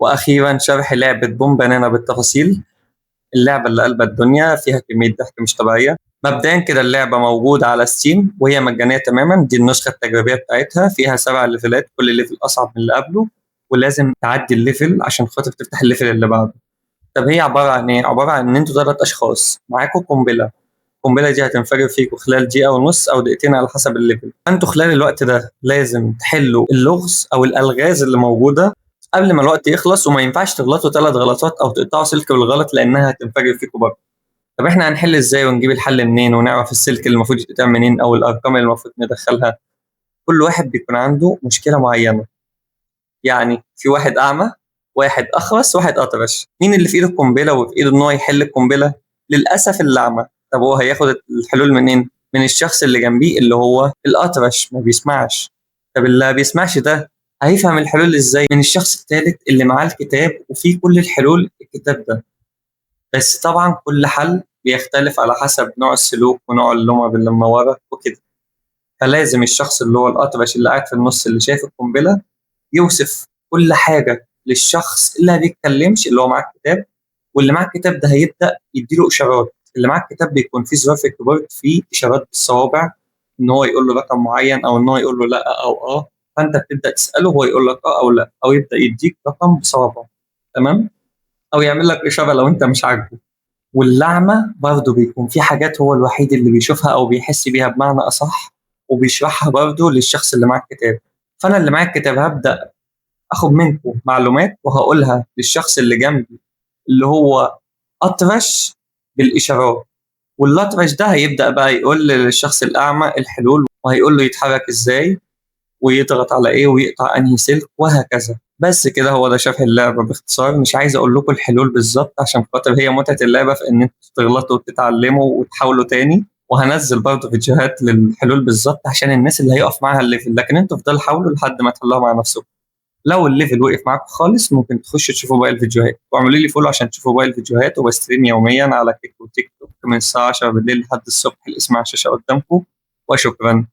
واخيرا شرح لعبه بوم بنانا بالتفاصيل. اللعبه اللي قلبت الدنيا فيها كميه ضحك مش طبيعيه. مبدئيا كده اللعبه موجوده على ستيم وهي مجانيه تماما. دي النسخه التجريبيه بتاعتها، فيها 7 ليفلات، كل ليفل اصعب من اللي قبله، ولازم تعدي الليفل عشان خاطر تفتح الليفل اللي بعده. طب هي عباره عن ايه؟ عباره عن ان انتوا 3 اشخاص معاكم قنبله. القنبله دي هتنفجر فيكم خلال دقيقه ونص او دقيقتين على حسب الليفل. انتوا خلال الوقت ده لازم تحلوا اللغز او الالغاز اللي موجوده قبل ما الوقت يخلص، وما ينفعش تغلطوا 3 غلطات او تقطعوا سلك بالغلط لانها هتنفجر فيكم برضه. طب احنا هنحل ازاي ونجيب الحل منين ونعرف السلك اللي المفروض يتقطع منين او الارقام اللي المفروض ندخلها؟ كل واحد بيكون عنده مشكله معينه. يعني في واحد اعمى، واحد اخرس، واحد اطرش. مين اللي في ايده القنبله وفي ايده ان هو يحل القنبله؟ للاسف اللي اعمى. طب هو هياخد الحلول منين؟ من الشخص اللي جنبيه اللي هو الاطرش ما بيسمعش. طب اللي ما بيسمعش ده هيفهم الحلول ازاي؟ من الشخص الثالث اللي معاه الكتاب وفيه كل الحلول الكتاب ده. بس طبعا كل حل بيختلف على حسب نوع السلوك ونوع اللمبة اللي منورة وكده. فلازم الشخص اللي هو الأطرش اللي قاعد في النص اللي شايف القنبلة يوصف كل حاجة للشخص اللي ما بيتكلمش اللي هو معاه الكتاب، واللي معاه الكتاب ده هيبدأ يديله إشارات. اللي معاه الكتاب بيكون فيه زرار في الكيبورد فيه إشارات بالصوابع، إن هو يقول له رقم معين أو إن هو يقول له لأ أو فأنت بتبدأ تسأله وهو يقول لك أو لأ، أو يبدأ يديك رقم بصوابعه. تمام؟ أو يعمل لك إشارة لو أنت مش عاجبه. والأعمى برضه بيكون في حاجات هو الوحيد اللي بيشوفها أو بيحس بيها بمعنى أصح، وبيشرحها برضه للشخص اللي معاه الكتاب. فأنا اللي معايا الكتاب هبدأ آخد منكم معلومات وهقولها للشخص اللي جنبي اللي هو أطرش بالإشارات، والأطرش ده هيبدأ بقى يقول للشخص الأعمى الحلول، وهيقول له يتحرك إزاي ويضغط على إيه ويقطع أنهي سلك وهكذا. بس كده هو ده شرح اللعبة باختصار. مش عايز أقول لكم الحلول بالظبط عشان خاطر هي متعة اللعبة في إن أنتوا تغلطوا وتتعلموا وتحاولوا تاني. وهنزل برضه فيديوهات للحلول بالظبط عشان الناس اللي هيقف معاها الليفل، لكن انتوا افضلوا حاولوا لحد ما تحلوها مع نفسكم. لو الليفل وقف معاكم خالص ممكن تخشوا تشوفوا باقي الفيديوهات، واعملوا لي فولو عشان تشوفوا باقي الفيديوهات. وبستريم يوميا على كيك وتيك توك من الساعة 10 بالليل لحد الصبح. الاسم على الشاشة قدامكم. وشكرا.